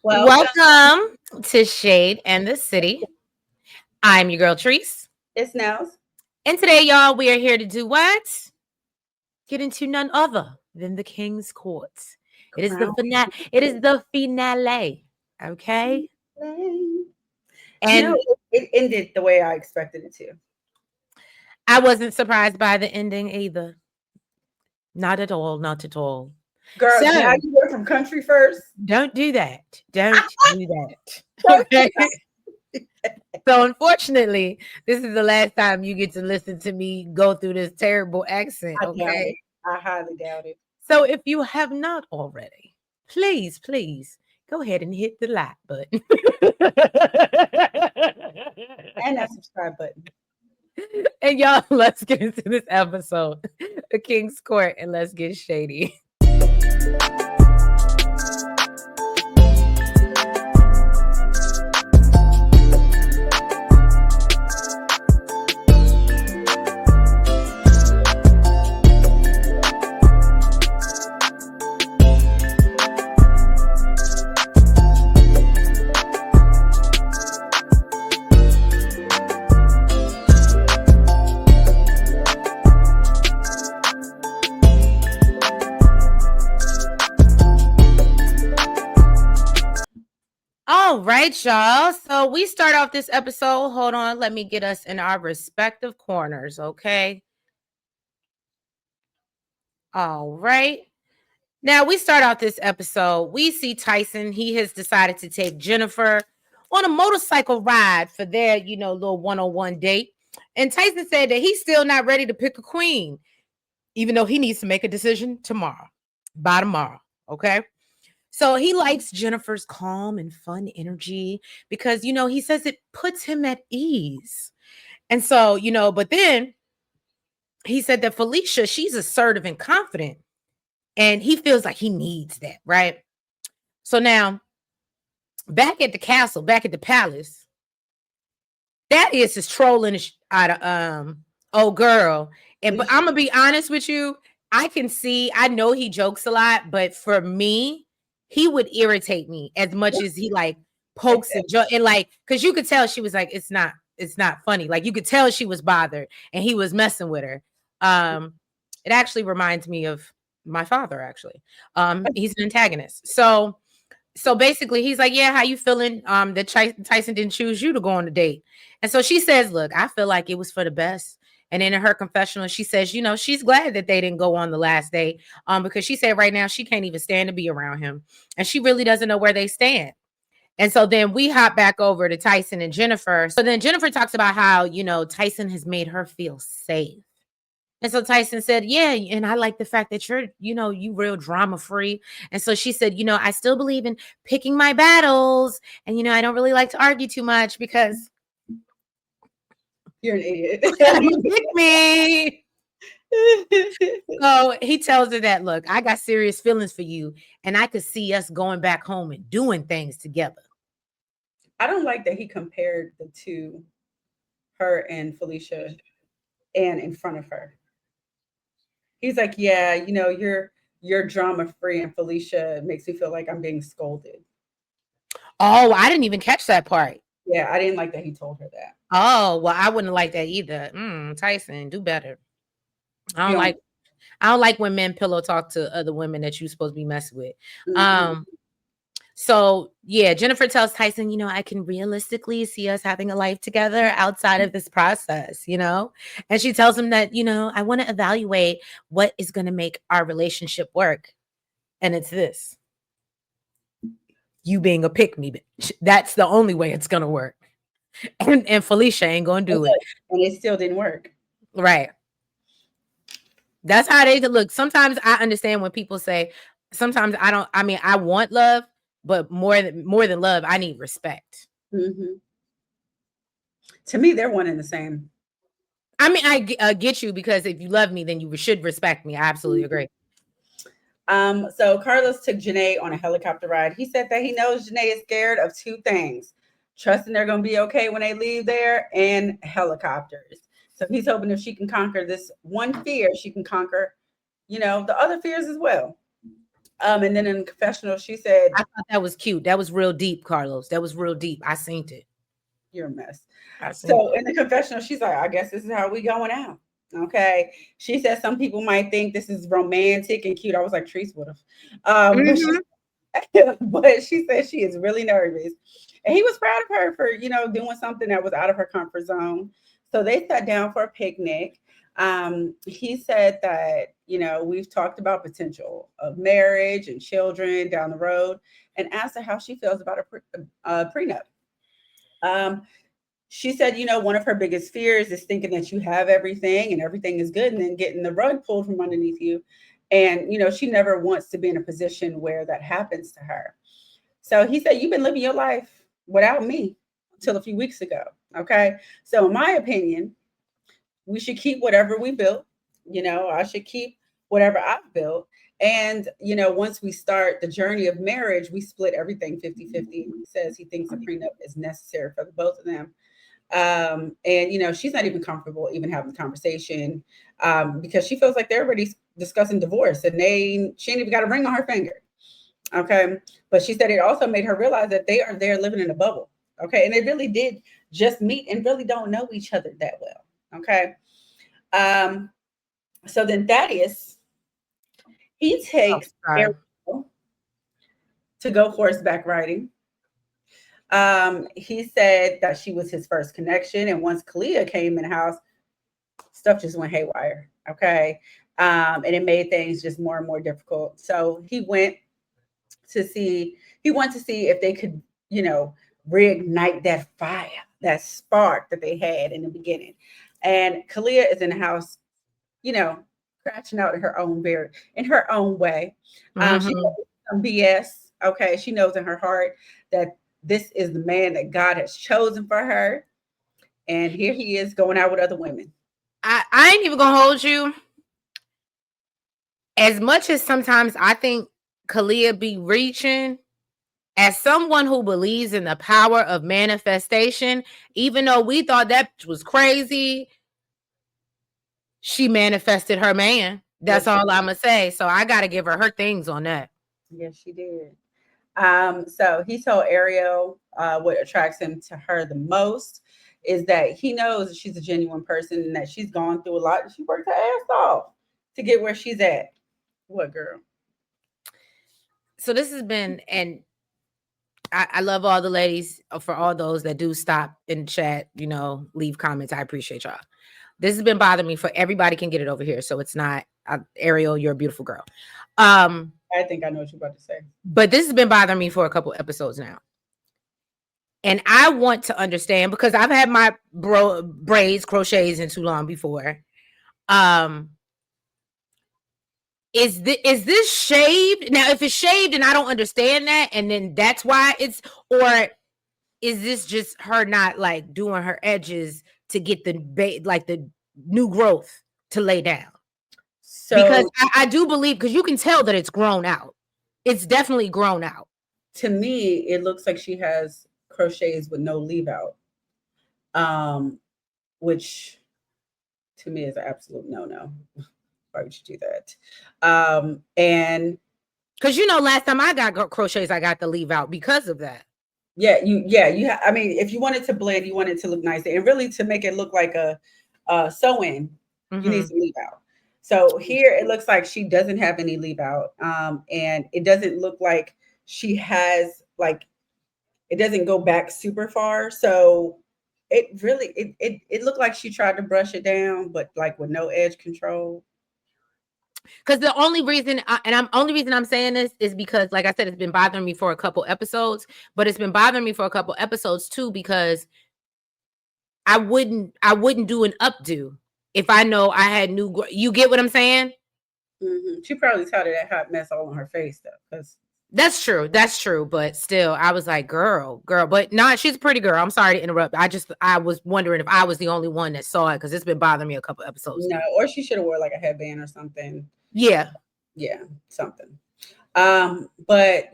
Welcome. Welcome to Shade and the City. I'm your girl Treese. It's Nels. And today, y'all, we are here to do what? Get into none other than the King's Court. It is the Crown. finale. It is the finale. Okay. You And know, it ended the way I expected it to. I wasn't surprised by the ending either. Not at all. Not at all. Girl, now So you went from country first. don't do that. Don't do that. Okay. So unfortunately, this is the last time you get to listen to me go through this terrible accent, I doubt it. okay? I highly doubt it. So if you have not already, please go ahead and hit the like button. And that subscribe button. And y'all, let's get into this episode, The King's Court, and let's get shady. All right, y'all. So we start off this episode. Hold on. Let me get us in our respective corners, okay? All right. Now we start out this episode. We see Tyson. He has decided to take Jennifer on a motorcycle ride for their, little one-on-one date. And Tyson said that he's still not ready to pick a queen, even though he needs to make a decision by tomorrow, okay? So he likes Jennifer's calm and fun energy because, he says it puts him at ease. And so, but then he said that Felicia, she's assertive and confident. And he feels like he needs that, right? So now, back at the castle, back at the palace, that is just trolling out of old girl. But I'm gonna be honest with you, I know he jokes a lot, but for me, he would irritate me as much as he like pokes and and like, because you could tell she was like, it's not funny. Like you could tell she was bothered and he was messing with her. It actually reminds me of my father, actually. He's an antagonist. So basically he's like, yeah, how you feeling? That Tyson didn't choose you to go on the date. And so she says, look, I feel like it was for the best. And then in her confessional, she says, she's glad that they didn't go on the last day. Because she said right now she can't even stand to be around him. And she really doesn't know where they stand. And so then we hop back over to Tyson and Jennifer. So then Jennifer talks about how, Tyson has made her feel safe. And so Tyson said, yeah, and I like the fact that you're, you real drama free. And so she said, I still believe in picking my battles. And, I don't really like to argue too much because you're an idiot. Pick me. So he tells her that, look, I got serious feelings for you. And I could see us going back home and doing things together. I don't like that he compared the two, her and Felicia, and in front of her. He's like, yeah, you're drama free, and Felicia makes me feel like I'm being scolded. Oh, I didn't even catch that part. Yeah, I didn't like that he told her that. Oh, well, I wouldn't like that either. Tyson, do better. I don't like when men pillow talk to other women that you're supposed to be messing with. Mm-hmm. So yeah, Jennifer tells Tyson, I can realistically see us having a life together outside of this process, and she tells him that, I want to evaluate what is going to make our relationship work. And it's this: you being a pick-me bitch. That's the only way it's going to work. And Felicia ain't going to do it. And it still didn't work. Right. That's how they look. Sometimes I understand when people say, sometimes I want love, but more than love, I need respect. Mm-hmm. To me, they're one and the same. I mean, I get you, because if you love me, then you should respect me. I absolutely agree. So Carlos took Janae on a helicopter ride. He said that he knows Janae is scared of two things: trusting they're going to be okay when they leave there, and helicopters. So he's hoping if she can conquer this one fear, she can conquer, the other fears as well. And then in the confessional, she said, I thought that was cute. That was real deep, Carlos. That was real deep. I seen it. "You're a mess." I seen So it. in the confessional, she's like, "I guess this is how we going out." Okay. She said some people might think this is romantic and cute. I was like, Treese would have. But she Hmm. but she said she is really nervous. And he was proud of her for, doing something that was out of her comfort zone. So they sat down for a picnic. He said that, we've talked about potential of marriage and children down the road and asked her how she feels about a prenup. Um, she said, one of her biggest fears is thinking that you have everything and everything is good and then getting the rug pulled from underneath you. And, she never wants to be in a position where that happens to her. So he said, "You've been living your life without me until a few weeks ago." Okay. So, in my opinion, we should keep whatever we built. I should keep whatever I've built. And, once we start the journey of marriage, we split everything 50-50. He says he thinks a prenup is necessary for the both of them. And she's not even comfortable even having the conversation, because she feels like they're already discussing divorce and she ain't even got a ring on her finger. Okay. But she said it also made her realize that they are there living in a bubble. Okay. And they really did just meet and really don't know each other that well. Okay. Um, so then Thaddeus, he Oh, takes sorry. Ariel to go horseback riding. He said that she was his first connection. And once Kalia came in the house, stuff just went haywire. Okay. And it made things just more and more difficult. So to see, he wanted to see if they could, you know, reignite that fire, that spark that they had in the beginning. And Kalia is in the house, you know, crashing out in her own way. She Hmm. knows some BS. Okay, she knows in her heart that this is the man that God has chosen for her, and here he is going out with other women. I ain't even gonna hold you. As much as sometimes I think Kalia be reaching, as someone who believes in the power of manifestation, even though we thought that was crazy, she manifested her man. That's Yes, she all did. I'm gonna say. So I gotta give her things on that. Yes, she did. So he told Ariel what attracts him to her the most is that he knows that she's a genuine person and that she's gone through a lot and she worked her ass off to get where she's at. What girl? So this has been, and I love all the ladies, for all those that do stop in chat, leave comments. I appreciate y'all. This has been bothering me. For everybody can get it over here, so it's not Ariel. You're a beautiful girl. I think I know what you're about to say. But this has been bothering me for a couple episodes now. And I want to understand, because I've had my braids, crochets in too long before. Um, is this shaved? Now, if it's shaved and I don't understand that, and then that's why or is this just her not like doing her edges to get the new growth to lay down? Because So I do believe, because you can tell that it's grown out. It's definitely grown out. to me, it looks like she has crochets with no leave out, um, which to me is an absolute no no. Why would you do that? And Because last time I got crochets, I got to leave out because of that. I mean, if you want it to blend, you want it to look nice, and really to make it look like a sew in, you need Hmm. some leave out. So here it looks like she doesn't have any leave out, and it doesn't look like she has like it doesn't go back super far. So it looked like she tried to brush it down, but like with no edge control. Because the only reason, only reason I'm saying this is because, like I said, it's been bothering me for a couple episodes, but it's been bothering me for a couple episodes too, because I wouldn't do an updo if I know I had you get what I'm saying? She probably tired of that hot mess all on her face though, because That's true. That's true. But still, I was like, girl. But not, she's a pretty girl. I'm sorry to interrupt. I was wondering if I was the only one that saw it, because it's been bothering me a couple episodes no, now. or she should have wore like a headband or something. Yeah. Yeah, something. But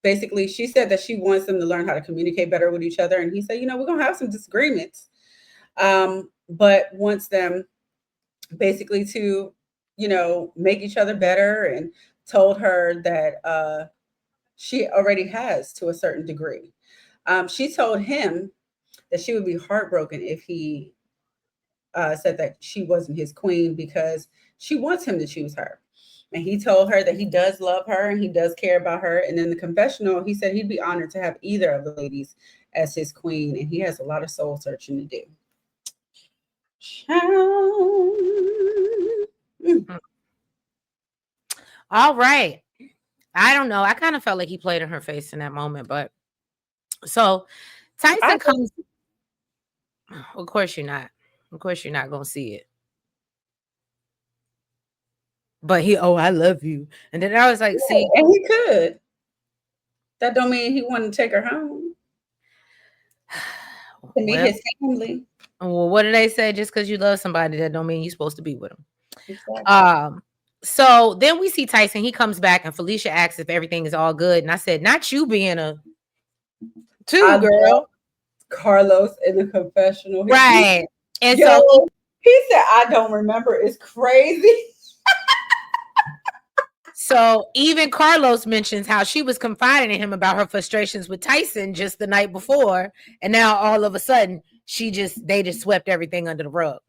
basically she said that she wants them to learn how to communicate better with each other. And he said, we're gonna have some disagreements. But wants them basically to, make each other better and told her that she already has to a certain degree. She told him that she would be heartbroken if he said that she wasn't his queen because she wants him to choose her. And he told her that he does love her and he does care about her. And in the confessional, he said he'd be honored to have either of the ladies as his queen. And he has a lot of soul searching to do. Mm. All right. I don't know. I kind of felt like he played in her face in that moment, but so Tyson comes. Of course you're not. Of course you're not gonna see it. But he, oh, I love you. And then I was like, see, and he could. That don't mean he wanted to take her home to meet well, his family. what do they say? Just because you love somebody, that don't mean you're supposed to be with them. Exactly. So then we see Tyson. He comes back, and Felicia asks if everything is all good, and I said, not you being a I two love girl, Carlos in the confessional. right? And Yo, so he said, I don't remember. It's crazy. So even Carlos mentions how she was confiding in him about her frustrations with Tyson just the night before, and now all of a sudden they just swept everything under the rug.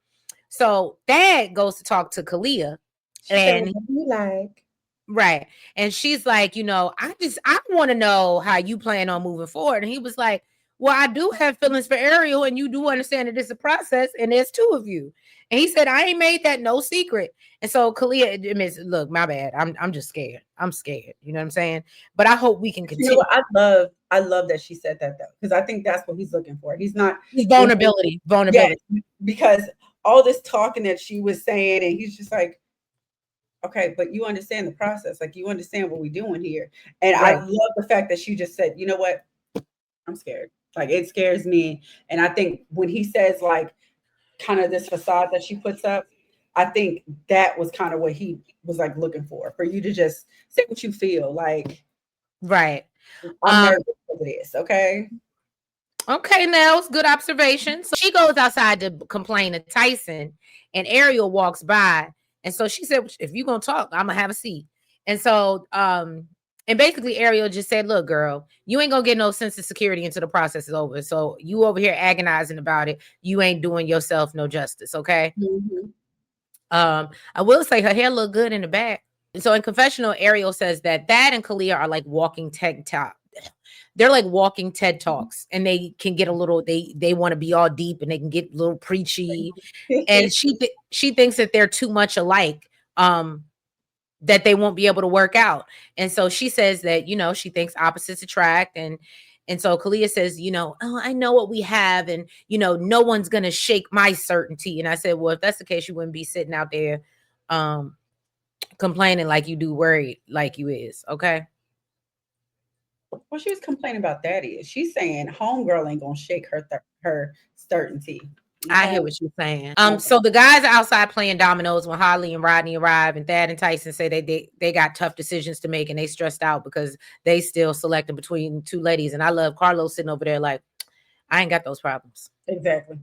So Dad goes to talk to Kalia, She said, and what do you like? right, and she's like, I want to know how you plan on moving forward. And he was like, well, I do have feelings for Ariel, and you do understand that it's a process, and there's two of you. And he said, I ain't made that no secret. And so Kalia admits, look, my bad. I'm just scared. I'm scared. You know what I'm saying? But I hope we can You know continue. what? I love that she said that though, because I think that's what he's looking for. He's not Vulnerability. yeah, Vulnerability. because all this talking that she was saying, and he's just like, okay, but you understand the process, like you understand what we're doing here. And I Right. love the fact that she just said, you know what, I'm scared. Like it scares me. And I think when he says like kind of this facade that she puts up, I think that was kind of what he was like looking for you to just say what you feel. Like Right. I'm Um, nervous over this, okay? okay, Nels, good observation. So she goes outside to complain to Tyson, and Ariel walks by. And so she said, if you're gonna talk, I'm gonna have a seat. And so and basically Ariel just said, look, girl, you ain't gonna get no sense of security until the process is over. So you over here agonizing about it, you ain't doing yourself no justice, okay? Mm-hmm. I will say her hair looked good in the back. So in confessional, Ariel says that and Kalia are like walking TED talk. They're like walking TED talks, and they can get a little. They want to be all deep, and they can get a little preachy. And she thinks that they're too much alike. That they won't be able to work out. And so she says that she thinks opposites attract, and so Kalia says, oh, I know what we have, and no one's gonna shake my certainty. And I said, well, if that's the case, you wouldn't be sitting out there complaining like you do, worried like you is. Okay. What she was complaining about that is she's saying homegirl ain't gonna shake her certainty. I Okay. hear what you're saying. Okay. So the guys are outside playing dominoes when Holly and Rodney arrive, and Thad and Tyson say they got tough decisions to make, and they stressed out because they still selecting between two ladies. And I love Carlos sitting over there like, I ain't got those problems. Exactly.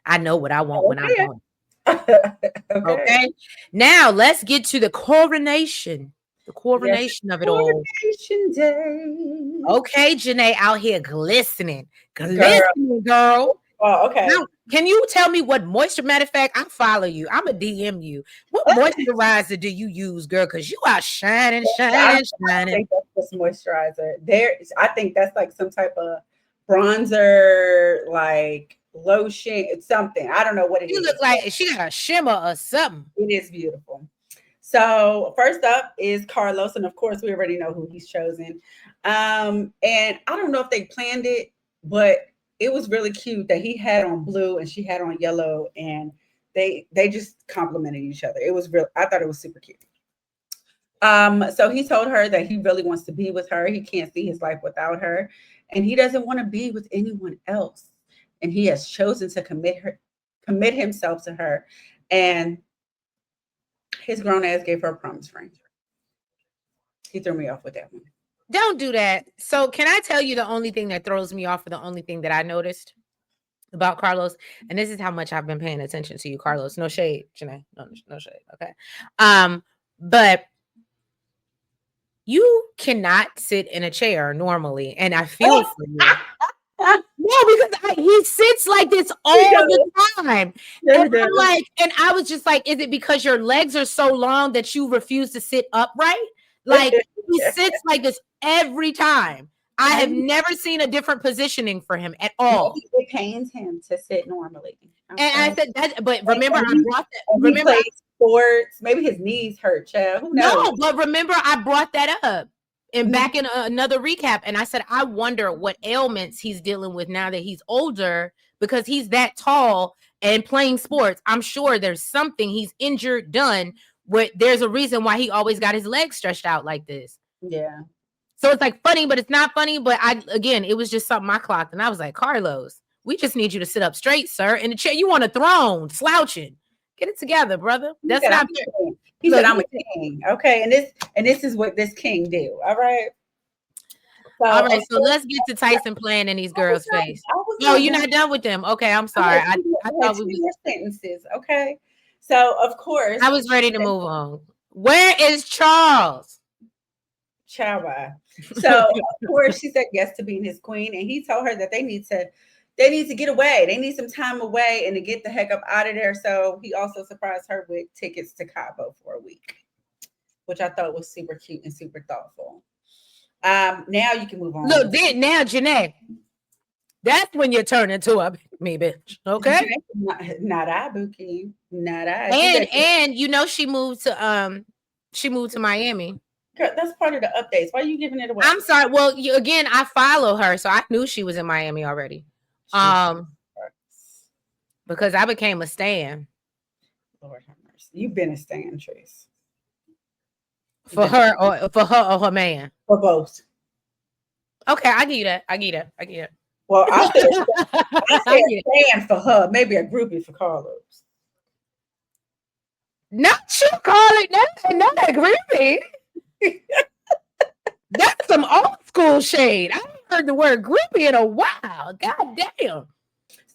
I know what I want when I Okay. want it. Okay. Okay. Now let's get to the coronation. The Yes, it's coronation of it all. Coronation Day. Okay, Janae out here glistening. Girl. Glistening, girl. Oh, okay. Now, can you tell me what moisture? Matter of fact, I follow you. I'm a DM you. What moisturizer do you use, girl? Because you are shining, I shining, don't shining. think that's just moisturizer. I think that's like some type of bronzer, like lotion. It's something. I don't know what it You look is. like she got a shimmer or something. It is beautiful. So first up is Carlos, and of course we already know who he's chosen. And I don't know if they planned it, but it was really cute that he had on blue and she had on yellow, and they just complimented each other. It was real. I thought it was super cute. So he told her that he really wants to be with her. He can't see his life without her, and he doesn't want to be with anyone else. And he has chosen to commit himself to her. And his grown ass gave her a promise ring. He threw me off with that one. Don't do that. So, can I tell you the only thing that throws me off, or the only thing that I noticed about Carlos? And this is how much I've been paying attention to you, Carlos. No shade, Janae. No shade. Okay. But You cannot sit in a chair normally, and I feel for you. No, because he sits like this all the time. Yeah, And he does. I'm like, and I was just like, is it because your legs are so long that you refuse to sit upright? Like he sits like this every time. I have Maybe, never seen a different positioning for him at all. maybe it pains him to sit normally. And I Okay. said that, but And, remember, and I he, brought that. and he Remember, plays sports. Maybe his knees hurt, child. Who knows? no, but remember, I brought that up and Mhm. back in another recap. And I said, I wonder what ailments he's dealing with now that he's older because he's that tall and playing sports. I'm sure there's something he's injured, done. Where there's a reason why he always got his legs stretched out like this. Yeah. So it's like funny, but it's not funny. But again, it was just something I clocked. And I was like, Carlos, we just need you to sit up straight, sir. In the chair, you on a throne, slouching. Get it together, brother. He That's said, I'm not a fair. king. He said, Look, I'm a king. Okay. And this is what this king do. All right. So all right, of so course, let's get to Tyson playing in these girls' face. I was No, not you're done. not done with them. Okay, I'm I sorry. I had thought we two was more sentences. Okay. So of course, I was ready to move on. Where is Charles? Chawa. So of course she said yes to being his queen, and he told her that they need to get away. They need some time away and to get the heck up out of there. So he also surprised her with tickets to Cabo for a week, which I thought was super cute and super thoughtful. Now you can move on. Look, then now, Janae, that's when you turn into a me bitch. Okay. Not I, Bookie. Not I. She said And she moved to Miami. girl, that's part of the updates. Why are you giving it away? I'm sorry. Well, again, I follow her, so I knew she was in Miami already. Jesus. Because I became a stan Lord have mercy. You've been a stan, Trace. for her or her man. For both. Okay, I get you that. I get that. I get Well, I said it. I I said get it. stan for her, maybe a groupie for Carlos. Not you call it that. Not a groupie. That's some old school shade. I haven't heard the word groupie in a while. God damn.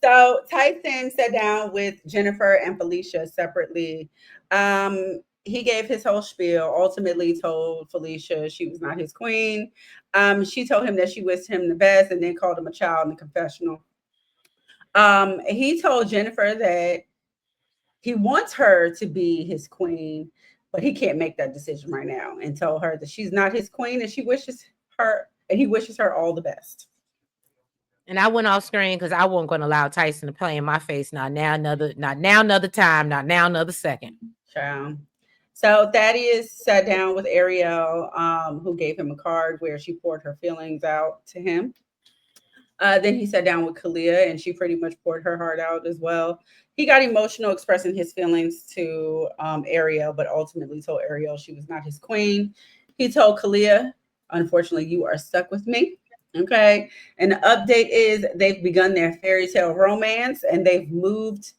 So Tyson sat down with Jennifer and Felicia separately. He gave his whole spiel, ultimately told Felicia she was not his queen. She told him that she wished him the best and then called him a child in the confessional. He told Jennifer that he wants her to be his queen, but he can't make that decision right now, and told her that she's not his queen and he wishes her all the best. And I went off screen because I wasn't going to allow Tyson to play in my face. Not now, another time, not now, another second. Child. So Thaddeus sat down with Ariel, who gave him a card where she poured her feelings out to him. Then he sat down with Kalia, and she pretty much poured her heart out as well. He got emotional expressing his feelings to Ariel, but ultimately told Ariel she was not his queen. He told Kalia, unfortunately, you are stuck with me. Okay. And the update is they've begun their fairy tale romance and they've moved.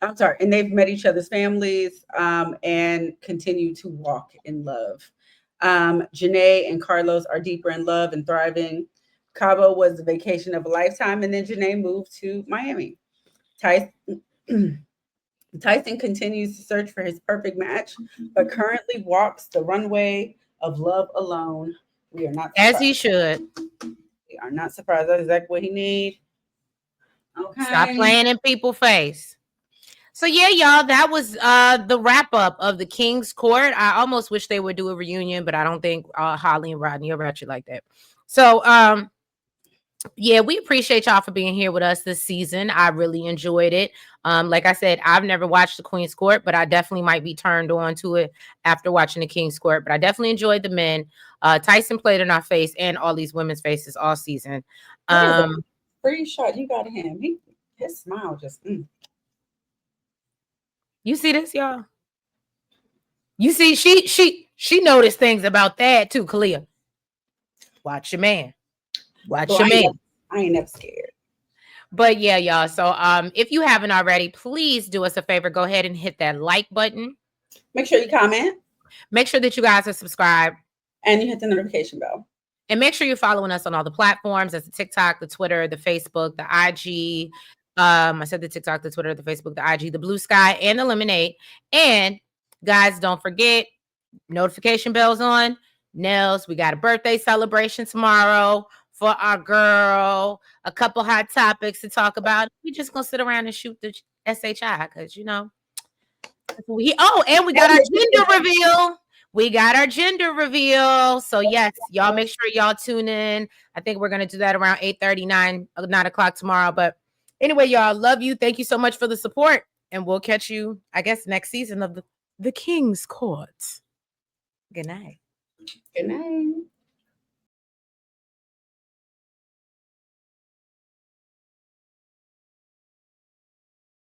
I'm sorry, and they've met each other's families and continue to walk in love. Janae and Carlos are deeper in love and thriving. Cabo was the vacation of a lifetime, and then Janae moved to Miami. Tyson, Tyson continues to search for his perfect match, but currently walks the runway of love alone. We are not As surprised. he should. We are not surprised. That's exactly what he needs. Stop Okay. playing in people's face. So yeah, y'all, that was the wrap up of the King's Court. I almost wish they would do a reunion, but I don't think Holly and Rodney are ratchet like that. So yeah, we appreciate y'all for being here with us this season. I really enjoyed it. Like I said, I've never watched the Queen's Court, but I definitely might be turned on to it after watching the King's Court. But I definitely enjoyed the men. Tyson played in our face and all these women's faces all season. That is a free shot you got him. His smile just. You see this, y'all? You see, she noticed things about that too, Kalia. Watch your man. Watch Well, your man. I ain't never scared. But yeah, y'all. So if you haven't already, please do us a favor. Go ahead and hit that like button. Make sure you comment. Make sure that you guys are subscribed. And you hit the notification bell. And make sure you're following us on all the platforms. That's the TikTok, the Twitter, the Facebook, the IG. I said the TikTok, the Twitter, the Facebook, the IG, the Blue Sky, and the Lemonade. And guys, don't forget, notification bells on. Nels, we got a birthday celebration tomorrow for our girl. A couple hot topics to talk about. We just gonna sit around and shoot the SHI because and we got our gender reveal. We got our gender reveal. So yes, y'all make sure y'all tune in. I think we're gonna do that around 8:39, 9 o'clock tomorrow. But anyway, y'all, love you. Thank you so much for the support. And we'll catch you, I guess, next season of the King's Court. Good night. Good night.